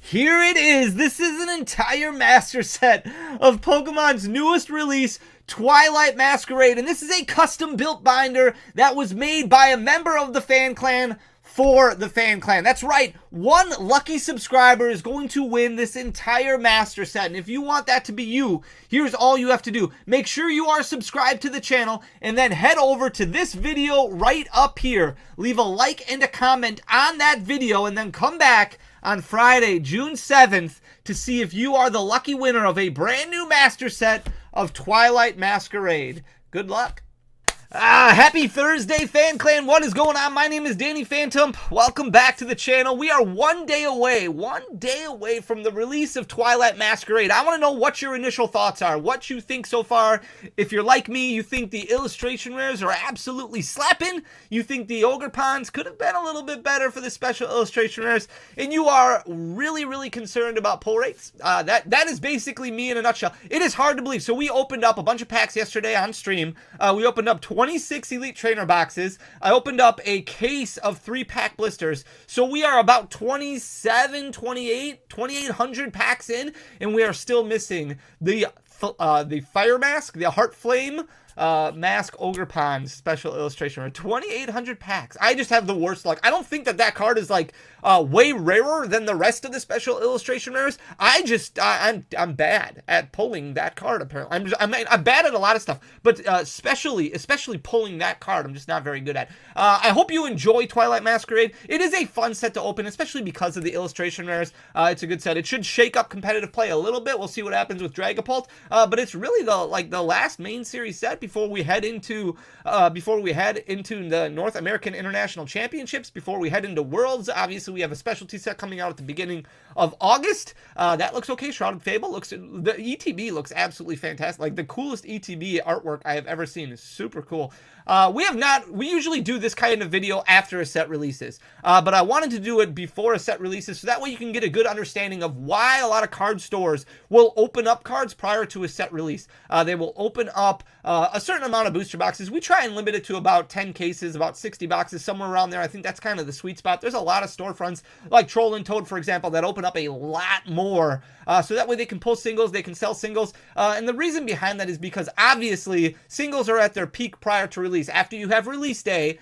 Here it is. This is an entire master set of Pokemon's newest release, Twilight Masquerade, and this is a custom-built binder that was made by a member of the fan clan for the fan clan. That's right, one lucky subscriber is going to win this entire master set, and if you want that to be you, here's all you have to do. Make sure you are subscribed to the channel, and then head over to this video right up here. Leave a like and a comment on that video, and then come back on Friday, June 7th, to see if you are the lucky winner of a brand new master set of Twilight Masquerade. Good luck. Happy Thursday, Fan Clan. What is going on? My name is Danny Phantom. Welcome back to the channel. We are one day away from the release of Twilight Masquerade. I want to know what your initial thoughts are, what you think so far. If you're like me, you think the illustration rares are absolutely slapping, you think the Ogre Ponds could have been a little bit better for the special illustration rares, and you are really concerned about pull rates. That is basically me in a nutshell. It is hard to believe. So we opened up a bunch of packs yesterday on stream. We opened up 26 Elite Trainer boxes. I opened up a case of 3-pack blisters. So we are about 2,800 packs in, and we are still missing the Fire Mask, the Heart Flame Mask Ogre Pond special illustration. 2,800 packs. I just have the worst luck. I don't think that card is like way rarer than the rest of the special illustration rares. I'm bad at pulling that card. Apparently, I'm bad at a lot of stuff, but especially pulling that card, I'm just not very good at. I hope you enjoy Twilight Masquerade. It is a fun set to open, especially because of the illustration rares. It's a good set. It should shake up competitive play a little bit. We'll see what happens with Dragapult, but it's really the last main series set before we head into the North American International Championships, before we head into Worlds. Obviously, we have a specialty set coming out at the beginning of August. That looks okay. Shrouded Fable the ETB looks absolutely fantastic. Like the coolest ETB artwork I have ever seen. Is super cool. We usually do this kind of video after a set releases, but I wanted to do it before a set releases, so that way you can get a good understanding of why a lot of card stores will open up cards prior to a set release. They will open up a certain amount of booster boxes. We try and limit it to about 10 cases, about 60 boxes, somewhere around there. I think that's kind of the sweet spot. There's a lot of storefronts, like Troll and Toad, for example, that open up a lot more, so that way they can pull singles, they can sell singles, and the reason behind that is because obviously singles are at their peak prior to release. After you have release day,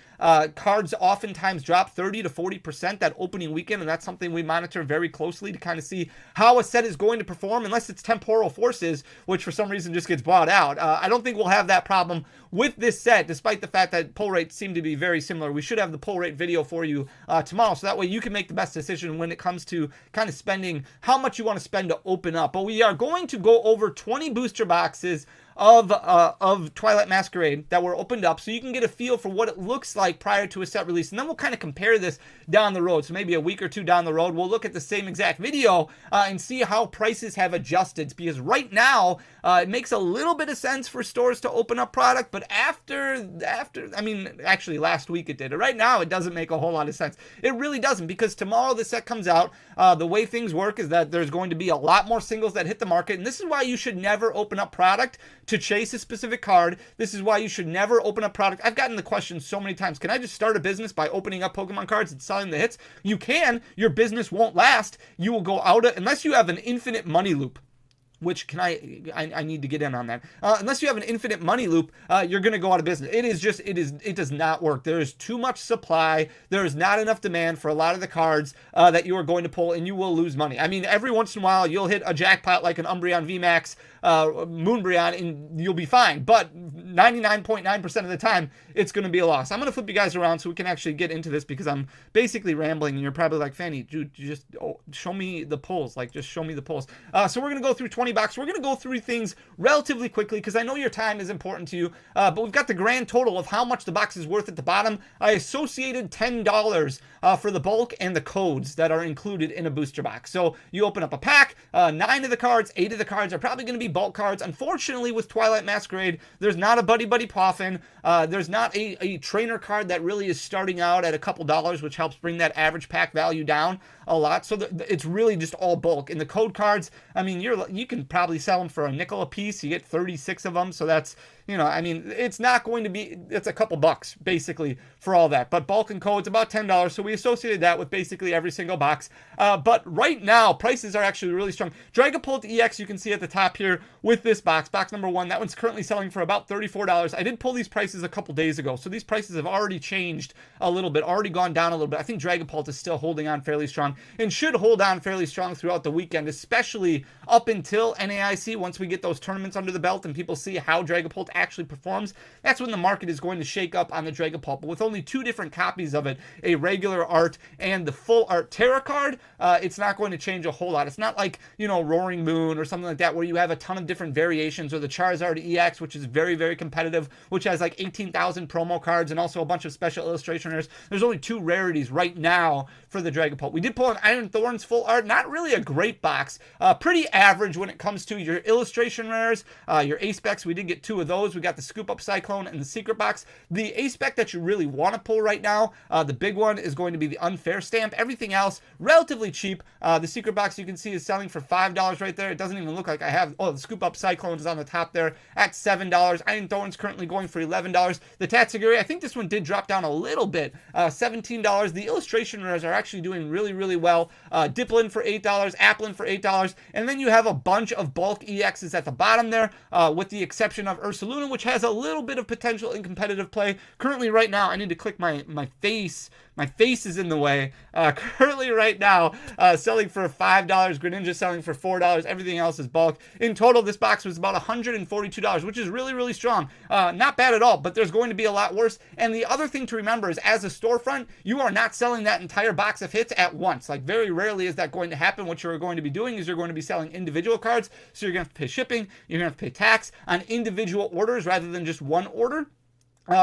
cards oftentimes drop 30 to 40% that opening weekend, and that's something we monitor very closely to kind of see how a set is going to perform, unless it's Temporal Forces, which for some reason just gets bought out. I don't think we'll have that problem with this set, despite the fact that pull rates seem to be very similar. We should have the pull rate video for you tomorrow, so that way you can make the best decision when it comes to kind of spending how much you want to spend to open up. But we are going to go over 20 booster boxes of Twilight Masquerade that were opened up, so you can get a feel for what it looks like prior to a set release, and then we'll kind of compare this down the road. So maybe a week or two down the road, we'll look at the same exact video and see how prices have adjusted, because right now it makes a little bit of sense for stores to open up product, but after I mean, actually last week it did. Right now it doesn't make a whole lot of sense. It really doesn't, because tomorrow the set comes out. The way things work is that there's going to be a lot more singles that hit the market, and this is why you should never open up product to chase a specific card. This is why you should never open up product. I've gotten the question so many times, can I just start a business by opening up Pokemon cards and selling the hits? You can. Your business won't last. You will go out unless you have an infinite money loop. Which I need to get in on that. Unless you have an infinite money loop, you're going to go out of business. It does not work. There is too much supply. There is not enough demand for a lot of the cards that you are going to pull, and you will lose money. I mean, every once in a while, you'll hit a jackpot like an Umbreon VMAX, Moonbreon, and you'll be fine. But 99.9% of the time, it's going to be a loss. I'm going to flip you guys around so we can actually get into this, because I'm basically rambling, and you're probably like, Fanny, dude, just show me the pulls. Like, just show me the pulls. So we're going to go through 20 box. We're going to go through things relatively quickly, because I know your time is important to you, but we've got the grand total of how much the box is worth at the bottom. I associated $10 for the bulk and the codes that are included in a booster box. So you open up a pack, 9 of the cards, 8 of the cards are probably going to be bulk cards. Unfortunately, with Twilight Masquerade, there's not a Buddy Buddy Poffin. There's not a trainer card that really is starting out at a couple dollars, which helps bring that average pack value down a lot. So it's really just all bulk. And the code cards, I mean, you can probably sell them for a nickel a piece. You get 36 of them, so that's you know, I mean, it's not going to be, it's a couple bucks basically for all that. But bulk and code's about $10. So we associated that with basically every single box. But right now, prices are actually really strong. Dragapult EX, you can see at the top here with this box number 1. That one's currently selling for about $34. I did pull these prices a couple days ago. So these prices have already changed a little bit, already gone down a little bit. I think Dragapult is still holding on fairly strong and should hold on fairly strong throughout the weekend, especially up until NAIC. Once we get those tournaments under the belt and people see how Dragapult actually performs, that's when the market is going to shake up on the Dragapult. But with only 2 different copies of it, a regular art and the full art Terra card, it's not going to change a whole lot. It's not like, you know, Roaring Moon or something like that where you have a ton of different variations, or the Charizard EX, which is very, very competitive, which has like 18,000 promo cards and also a bunch of special illustration rares. There's only 2 rarities right now for the Dragapult. We did pull an Iron Thorns full art. Not really a great box. Pretty average when it comes to your illustration rares, your A-Specs. We did get 2 of those. We got the Scoop Up Cyclone and the Secret Box. The A-Spec that you really want to pull right now, the big one, is going to be the Unfair Stamp. Everything else, relatively cheap. The Secret Box, you can see, is selling for $5 right there. It doesn't even look like I have... Oh, the Scoop Up Cyclone is on the top there at $7. Iron Thorns currently going for $11. The Tatsugiri, I think this one did drop down a little bit, $17. The illustration rares are actually doing really, really well. Diplin for $8, Applin for $8, and then you have a bunch of bulk EXs at the bottom there, with the exception of Ursaluna, which has a little bit of potential in competitive play. Currently right now, I need to click my face. My face is in the way. Currently right now, selling for $5. Greninja selling for $4. Everything else is bulk. In total, this box was about $142, which is really, really strong. Not bad at all, but there's going to be a lot worse. And the other thing to remember is, as a storefront, you are not selling that entire box of hits at once. Like, very rarely is that going to happen. What you're going to be doing is you're going to be selling individual cards. So you're going to have to pay shipping. You're going to have to pay tax on individual orders rather than just one order.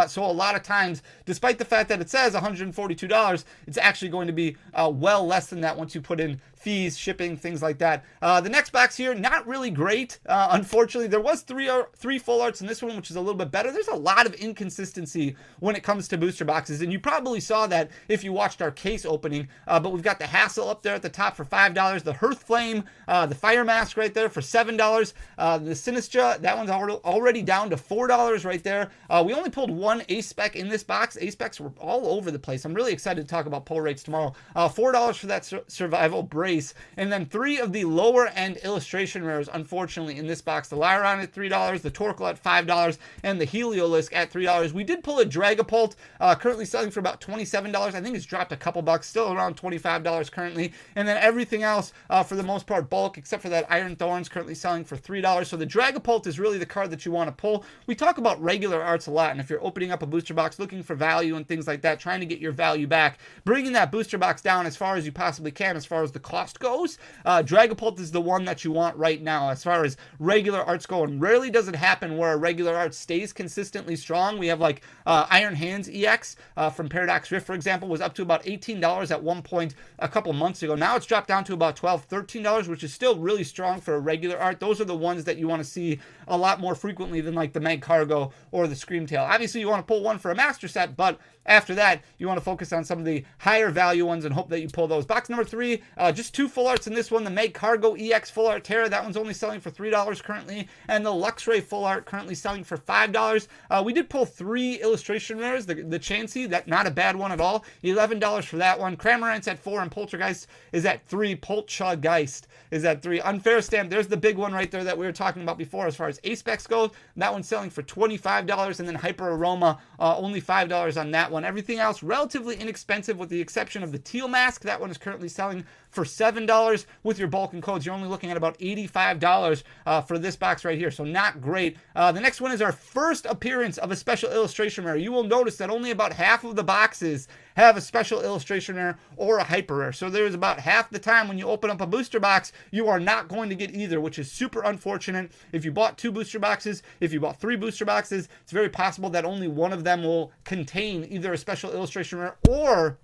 So a lot of times, despite the fact that it says $142, it's actually going to be well less than that once you put in fees, shipping, things like that. The next box here, not really great. Unfortunately, there was three full arts in this one, which is a little bit better. There's a lot of inconsistency when it comes to booster boxes, and you probably saw that if you watched our case opening. But we've got the Hassel up there at the top for $5, the Hearth Flame, the Fire Mask right there for $7, the Sinistra, that one's already down to $4 right there. We only pulled 1 A-Spec in this box. A-Specs were all over the place. I'm really excited to talk about pull rates tomorrow. $4 for that Survival Brace, and then 3 of the lower end illustration rares, unfortunately, in this box. The Lyron at $3, the Torkoal at $5, and the Heliolisk at $3. We did pull a Dragapult, currently selling for about $27. I think it's dropped a couple bucks, still around $25 currently. And then everything else, for the most part, bulk, except for that Iron Thorns, currently selling for $3. So the Dragapult is really the card that you want to pull. We talk about regular arts a lot, and if you're opening up a booster box looking for value and things like that, trying to get your value back, bringing that booster box down as far as you possibly can as far as the cost goes, Dragapult is the one that you want right now as far as regular arts go. And rarely does it happen where a regular art stays consistently strong. We have like Iron Hands EX from Paradox Rift, for example, was up to about $18 at one point a couple months ago. Now it's dropped down to about $12, $13, which is still really strong for a regular art. Those are the ones that you want to see a lot more frequently than like the Mag Cargo or the Screamtail. Obviously, you want to pull one for a master set, but after that, you want to focus on some of the higher value ones and hope that you pull those. Box number 3, just 2 full arts in this one. The Mag Cargo EX full art Terra, that one's only selling for $3 currently, and the Luxray full art currently selling for $5. We did pull 3 illustration rares. The Chansey, that not a bad one at all. $11 for that one. Cramorant's at 4, and Poltergeist is at 3. Poltergeist is at 3. Unfair Stamp, there's the big one right there that we were talking about before as far as A-Specs goes. That one's selling for $25, and then Hyper Aroma, only $5 on that one. Everything else relatively inexpensive with the exception of the Teal Mask. That one is currently selling for $7. With your bulk and codes, you're only looking at about $85 for this box right here, so not great. The next one is our first appearance of a special illustration rare. You will notice that only about half of the boxes have a special illustration rare or a hyper rare. So there's about half the time when you open up a booster box, you are not going to get either, which is super unfortunate. If you bought 2 booster boxes, if you bought 3 booster boxes, it's very possible that only one of them will contain either a special illustration rare or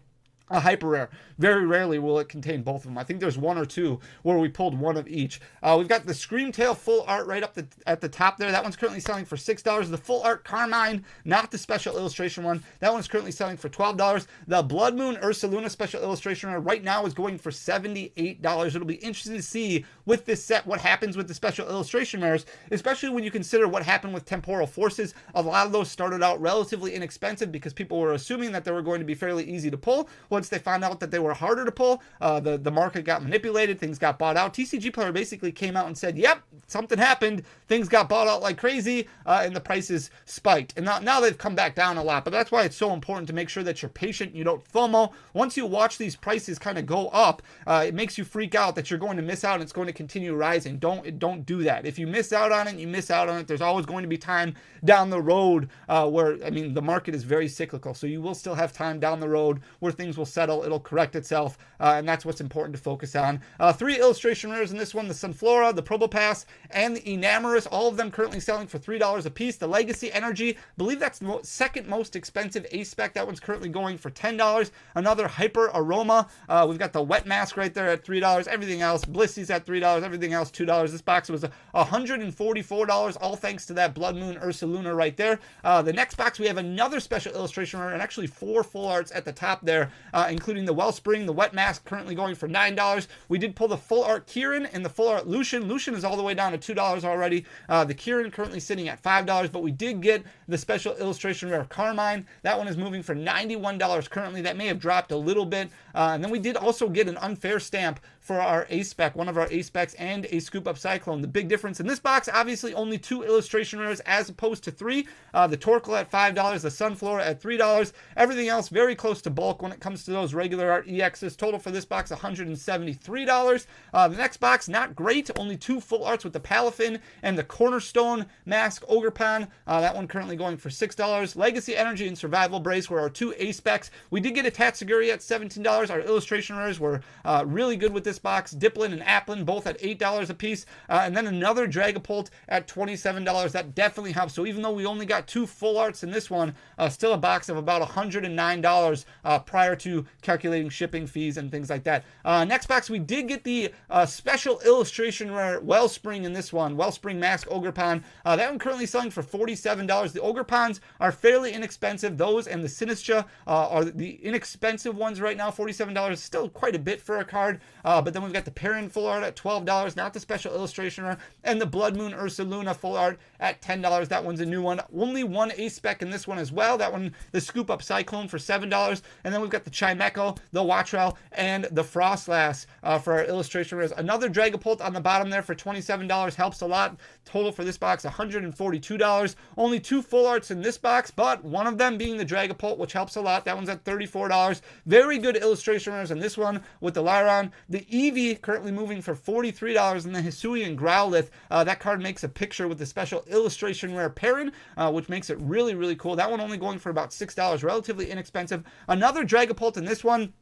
a hyper rare. Very rarely will it contain both of them. I think there's one or two where we pulled one of each. We've got the Screamtail full art right up at the top there. That one's currently selling for $6. The full art Carmine, not the special illustration one, that one's currently selling for $12. The Blood Moon Ursaluna special illustration right now is going for $78. It'll be interesting to see with this set what happens with the special illustration rares, especially when you consider what happened with Temporal Forces. A lot of those started out relatively inexpensive because people were assuming that they were going to be fairly easy to pull. Once they found out that they were harder to pull, the market got manipulated, things got bought out. TCG Player basically came out and said, yep, something happened, things got bought out like crazy, and the prices spiked. And now they've come back down a lot, but that's why it's so important to make sure that you're patient, you don't FOMO. Once you watch these prices kind of go up, it makes you freak out that you're going to miss out and it's going to continue rising. Don't do that. If you miss out on it, you miss out on it. There's always going to be time down the road where, I mean, the market is very cyclical, so you will still have time down the road where things will settle, it'll correct itself, and that's what's important to focus on. 3 illustration rares in this one, the Sunflora, the Probopass, and the Enamorous, all of them currently selling for $3 a piece. The Legacy Energy, I believe that's the second most expensive A-Spec, that one's currently going for $10. Another Hyper Aroma, we've got the Wet Mask right there at $3, everything else, Blissy's at $3, everything else $2. This box was $144, all thanks to that Blood Moon Ursaluna right there. The next box, we have another special illustration rare, and actually 4 full arts at the top there, including the Wellspring, the Wet Mask, currently going for $9. We did pull the full art Kieran and the full art Lucian. Lucian is all the way down to $2 already. The Kieran currently sitting at $5, but we did get the special illustration rare Carmine. That one is moving for $91 currently. That may have dropped a little bit. And then we did also get an unfair stamp for our A-Spec, one of our A-Specs, and a Scoop Up Cyclone. The big difference in this box, obviously only 2 illustration rares as opposed to 3. The Torkoal at $5, the Sunflora at $3. Everything else very close to bulk when it comes to those regular art EXs. Total for this box, $173. The next box, not great. Only 2 full arts with the Palafin and the Cornerstone Mask Ogerpon. That one currently going for $6. Legacy Energy and Survival Brace were our 2 A-Specs. We did get a Tatsuguri at $17. Our illustration rares were really good with this box. Diplin and Applin both at $8 a piece. And then another Dragapult at $27. That definitely helps. So even though we only got 2 full arts in this one, still a box of about $109 prior to calculating shipping fees and things like that. Next box, we did get the special illustration rare Wellspring in this one. Wellspring Mask Ogerpon. That one currently selling for $47. The Ogerpons are fairly inexpensive. Those and the Sinistra are the inexpensive ones right now. $47, still quite a bit for a card. But then we've got the Perrin full art at $12, not the special illustration rare, and the Blood Moon Ursaluna full art at $10. That one's a new one. Only 1 A-Spec in this one as well. That one, the Scoop Up Cyclone for $7. And then we've got the Chimecho, the Wattrel, and the Frostlass for our illustration rares. Another Dragapult on the bottom there for $27 helps a lot. Total for this box, $142. Only 2 full arts in this box, but one of them being the Dragapult, which helps a lot. That one's at $34. Very good illustration rares in this one with the Lyron. The Eevee currently moving for $43, and the Hisuian Growlithe. That card makes a picture with the special illustration rare Perrin, which makes it really, really cool. That one only going for about $6, relatively inexpensive. Another Dragapult in this one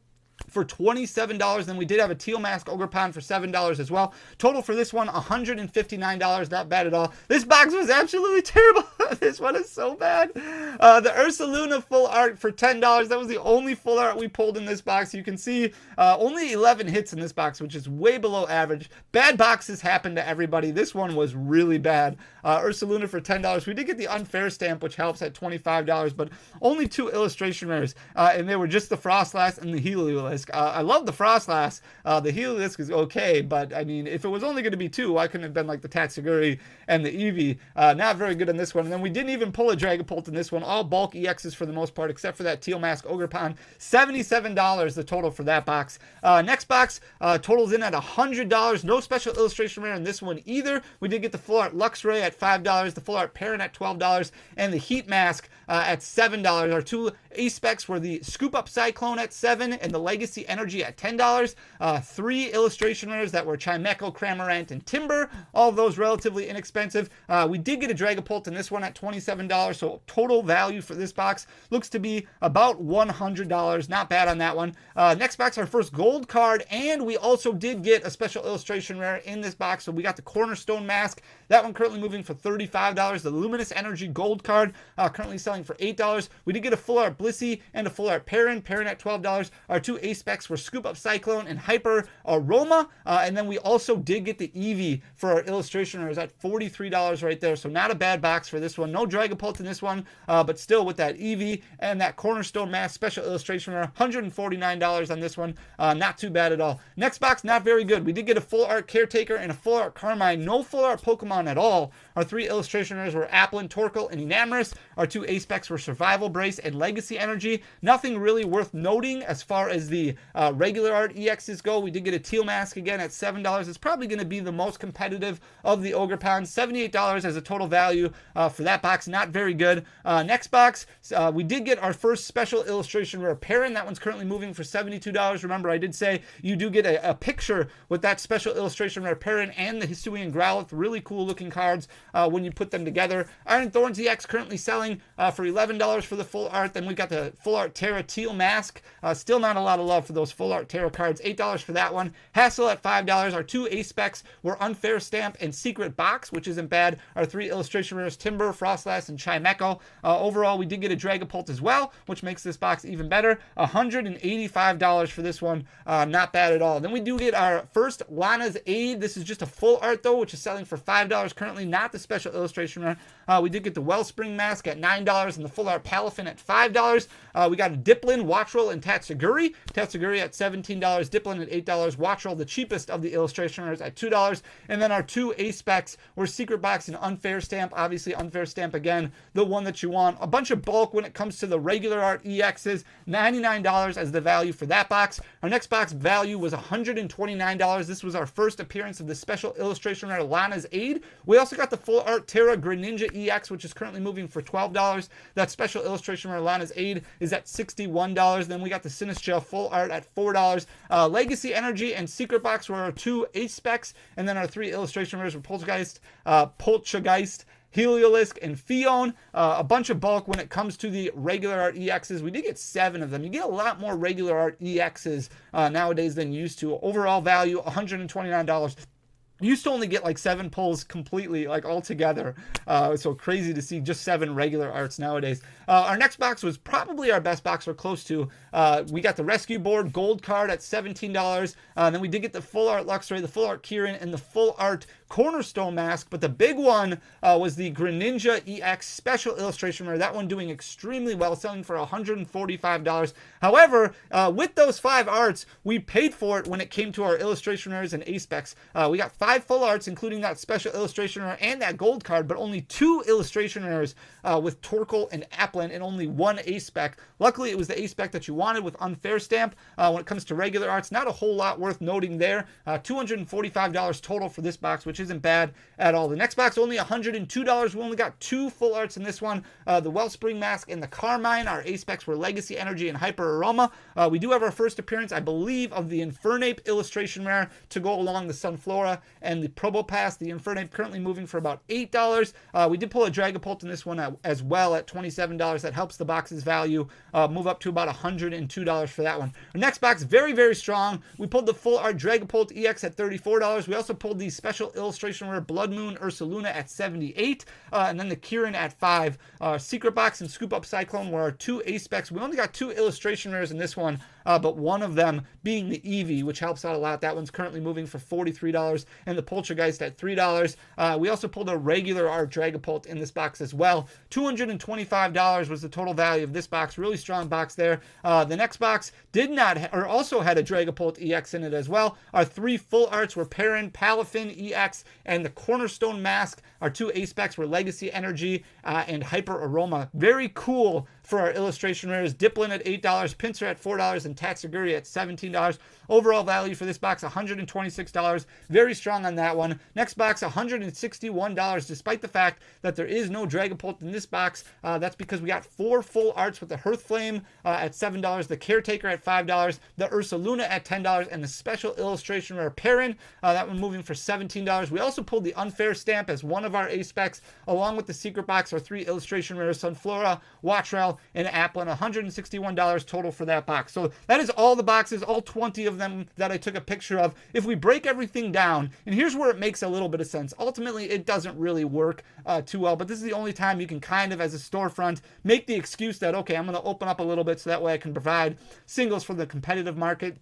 for $27. Then we did have a Teal Mask Ogerpon for $7 as well. Total for this one, $159. Not bad at all. This box was absolutely terrible. This one is so bad. The Ursaluna full art for $10. That was the only full art we pulled in this box. You can see only 11 hits in this box, which is way below average. Bad boxes happen to everybody. This one was really bad. Ursaluna for $10. We did get the unfair stamp, which helps at $25, but only 2 illustration rares. And they were just the Frostlass and the Heliolisk. I love the Frostlass. The Heliolisk is okay, but I mean, if it was only going to be 2, why couldn't it have been like the Tatsuguri and the Eevee? Not very good in this one. And then we didn't even pull a Dragapult in this one. All bulk EXs for the most part, except for that Teal Mask Ogerpon. $77 the total for that box. Next box totals in at $100. No special illustration rare in this one either. We did get the full art Luxray at $5, the full art Perrin at $12, and the Heat Mask at $7. Our 2 A-Specs were the Scoop Up Cyclone at $7 and the Legacy Legacy Energy at $10. 3 illustration rares that were Chimecho, Cramorant, and Timber. All of those relatively inexpensive. We did get a Dragapult in this one at $27, so total value for this box looks to be about $100. Not bad on that one. Next box, our first gold card, and we also did get a special illustration rare in this box. So we got the Cornerstone Mask. That one currently moving for $35. The Luminous Energy gold card currently selling for $8. We did get a full art Blissey and a full art Perrin at $12. Our 2 ace specs were Scoop Up Cyclone and Hyper Aroma. And then we also did get the Eevee for our illustration rares at $43 right there. So not a bad box for this one. No Dragapult in this one, but still with that Eevee and that Cornerstone Mask special illustration rare, $149 on this one. Not too bad at all. Next box, not very good. We did get a full art Caretaker and a full art Carmine. No full art Pokemon at all. Our 3 illustration rares were Applin, Torkoal, and Enamorus. Our 2 ace specs were Survival Brace and Legacy Energy. Nothing really worth noting as far as the regular art EXs go. We did get a Teal Mask again at $7. It's probably going to be the most competitive of the Ogerpons. $78 as a total value for that box. Not very good. Next box, we did get our first special illustration rare Perrin. That one's currently moving for $72. Remember, I did say you do get a picture with that special illustration rare Perrin and the Hisuian Growlithe. Really cool looking cards when you put them together. Iron Thorns EX currently selling for $11 for the full art. Then we got the full art Terra Teal Mask. Still not a lot of love for those full art Terra cards. $8 for that one. Hassel at $5. Our 2 ace specs were Unfair Stamp and Secret Box, which isn't bad. Our 3 illustration rares Timber, Frostlass, and Chimecho. Overall, we did get a Dragapult as well, which makes this box even better. $185 for this one. Not bad at all. Then we do get our first Lana's Aid. This is just a full art though, which is selling for $5 currently, not the special illustration rare. We did get the Wellspring Mask at $9 and the full art Palafin at $5. We got a Dipplin, Watchroll, and Tatsuguri. Tatsuguri at $17, Dipplin at $8, Watchroll, the cheapest of the illustration rares, at $2. And then our 2 ace specs were Secret Box and Unfair Stamp. Obviously, Unfair Stamp again, the one that you want. A bunch of bulk when it comes to the regular art EXs. $99 as the value for that box. Our next box value was $129. This was our first appearance of the special illustration rare Lana's Aid. We also got the full art Terra Greninja EX, which is currently moving for $12. That special illustration rare Lana's Aid is at $61. Then we got the Sinistcha full art at $4. Legacy Energy and Secret Box were our 2 ace specs, and then our 3 illustration rares were Poltergeist, Heliolisk, and Fion. A bunch of bulk when it comes to the regular art EXs. We did get 7 of them. You get a lot more regular art EXs nowadays than you used to. Overall value, $129. Used to only get like 7 pulls completely, like all together. So crazy to see just 7 regular arts nowadays. Our next box was probably our best box, or close to. We got the Rescue Board gold card at $17. Then we did get the full art Luxray, the full art Kieran, and the full art Cornerstone Mask. But the big one was the Greninja EX special illustration rare. That one doing extremely well, selling for $145. However, with those 5 arts, we paid for it when it came to our illustration rares and ace specs. We got 5 full arts, including that special illustration rare and that gold card, but only 2 illustration rares with Torkoal and Applin, and only 1 ace spec. Luckily, it was the ace spec that you wanted with Unfair Stamp. When it comes to regular arts, not a whole lot worth noting there. $245 total for this box, which isn't bad at all. The next box, only $102. We only got 2 full arts in this one. The Wellspring Mask and the Carmine. Our ace specs were Legacy Energy and Hyper Aroma. We do have our first appearance, I believe, of the Infernape illustration rare to go along the Sunflora and the Probopass. The Infernape currently moving for about $8. We did pull a Dragapult in this one as well at $27. That helps the box's value move up to about $102 for that one. Our next box, very, very strong. We pulled the full art Dragapult EX at $34. We also pulled the special illustration rare Blood Moon Ursaluna at $78. And then the Kieran at $5. Secret Box and Scoop Up Cyclone were our 2 ace specs. We only got 2 illustration rares in this one, but one of them being the Eevee, which helps out a lot. That one's currently moving for $43, and the Poltergeist at $3. We also pulled a regular art Dragapult in this box as well. $225 was the total value of this box. Really strong box there. The next box did not, or also had a Dragapult EX in it as well. Our 3 full arts were Perrin, Palafin EX, and the Cornerstone Mask. Our 2 ace specs were Legacy Energy and Hyper Aroma. Very cool for our illustration rares. Diplin at $8, Pinsir at $4, and Tatsuguri at $17. Overall value for this box, $126. Very strong on that one. Next box, $161, despite the fact that there is no Dragapult in this box. That's because we got 4 full arts with the Hearthflame at $7, the Caretaker at $5, the Ursaluna at $10, and the special illustration rare Perrin, that one moving for $17. We also pulled the Unfair Stamp as one of our ace specs, along with the secret box, our 3 illustration rares, Sunflora, Wattrel, and Applin. $161 total for that box. So that is all the boxes, all 20 of them that I took a picture of. If we break everything down, and here's where it makes a little bit of sense. Ultimately, it doesn't really work too well, but this is the only time you can kind of, as a storefront, make the excuse that, okay, I'm going to open up a little bit so that way I can provide singles for the competitive market.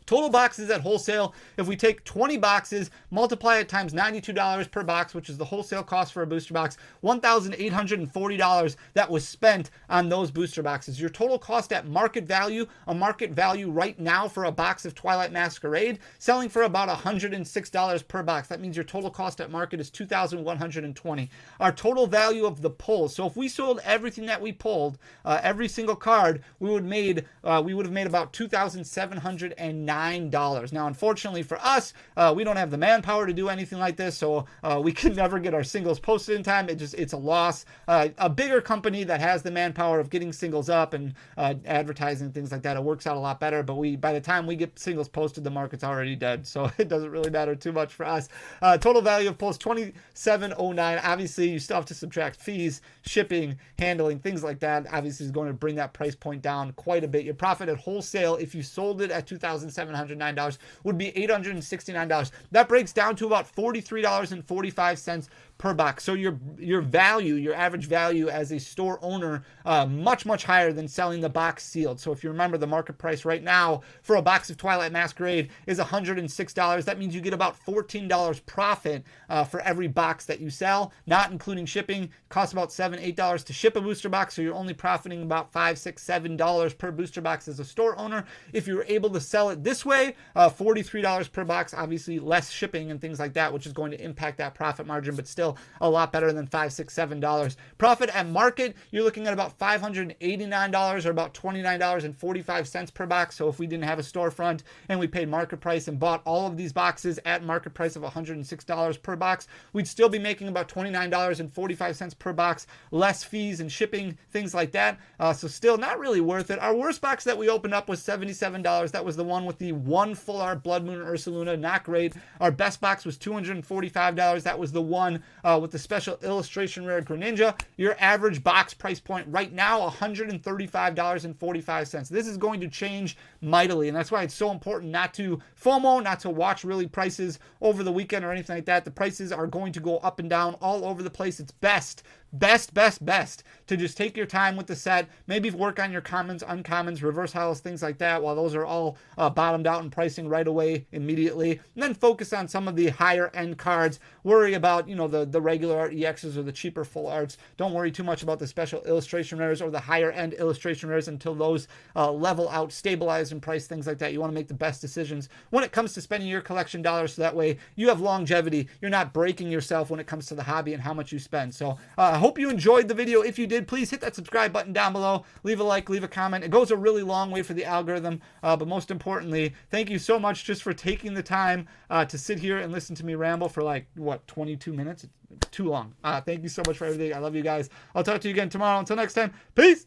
Total boxes at wholesale, if we take 20 boxes, multiply it times $92 per box, which is the wholesale cost for a booster box, $1,840 that was spent on those booster boxes. Your total cost at market value, a market value right now for a box of Twilight Masquerade, selling for about $106 per box. That means your total cost at market is $2,120. Our total value of the pull, so if we sold everything that we pulled, every single card, we would have made about $2,709. Now, unfortunately for us, we don't have the manpower to do anything like this, so we can never get our singles posted in time. It's a loss. A bigger company that has the manpower of getting singles up and advertising, things like that, it works out a lot better. But by the time we get singles posted, the market's already dead, so it doesn't really matter too much for us. Total value of pulls $2,709. Obviously, you still have to subtract fees, shipping, handling, things like that. Obviously, is going to bring that price point down quite a bit. Your profit at wholesale, if you sold it at $2,709, would be $869. That breaks down to about $43.45 per box. So your value, your average value as a store owner, much higher than selling the box sealed. So if you remember, the market price right now for a box of Twilight Masquerade is $106. That means you get about $14 profit for every box that you sell, not including shipping. Costs about $7-8 to ship a booster box, so you're only profiting about $5-7 per booster box as a store owner. If you're able to sell it this way, $43 per box, obviously less shipping and things like that, which is going to impact that profit margin, but still a lot better than $5-7. Profit at market, you're looking at about $589 or about $29.45 per box. So if we didn't have a storefront and we paid market price and bought all of these boxes at market price of $106 per box, we'd still be making about $29.45 per box, less fees and shipping, things like that. So still not really worth it. Our worst box that we opened up was $77. That was the one with the 1 full art Blood Moon Ursaluna, not great. Our best box was $245. That was the one with the special illustration rare Greninja. Your average box price point right now, $135.45. This is going to change mightily, and that's why it's so important not to FOMO, not to watch really prices over the weekend or anything like that. The prices are going to go up and down all over the place. It's best to just take your time with the set, maybe work on your commons, uncommons, reverse holos, things like that, while those are all bottomed out in pricing right away immediately, and then focus on some of the higher end cards. Worry about, the regular art EXs or the cheaper full arts. Don't worry too much about the special illustration rares or the higher end illustration rares until those level out, stabilize in price, things like that. You want to make the best decisions when it comes to spending your collection dollars, so that way you have longevity. You're not breaking yourself when it comes to the hobby and how much you spend. So I hope you enjoyed the video. If you did, please hit that subscribe button down below. Leave a like, leave a comment. It goes a really long way for the algorithm. But most importantly, thank you so much just for taking the time to sit here and listen to me ramble for 22 minutes? Too long. Thank you so much for everything. I love you guys. I'll talk to you again tomorrow. Until next time, peace.